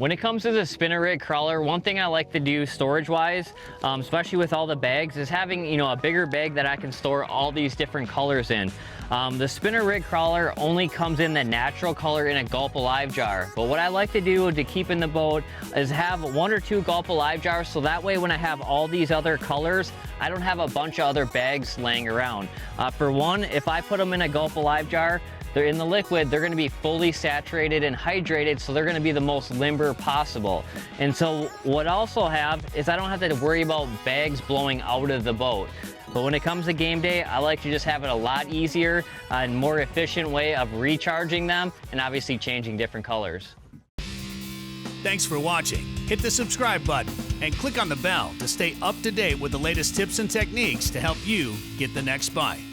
When it comes to the spinner rig crawler, one thing I like to do storage-wise, especially with all the bags, is having, you know, a bigger bag that I can store all these different colors in. The spinner rig crawler only comes in the natural color in a Gulp Alive jar. But what I like to do to keep in the boat is have 1 or 2 Gulp Alive jars, so that way when I have all these other colors, I don't have a bunch of other bags laying around. For one, if I put them in a Gulp Alive jar, they're in the liquid, they're gonna be fully saturated and hydrated, so they're gonna be the most limber possible. And so what I also have is I don't have to worry about bags blowing out of the boat. But when it comes to game day, I like to just have it a lot easier and more efficient way of recharging them and obviously changing different colors. Thanks for watching. Hit the subscribe button and click on the bell to stay up to date with the latest tips and techniques to help you get the next bite.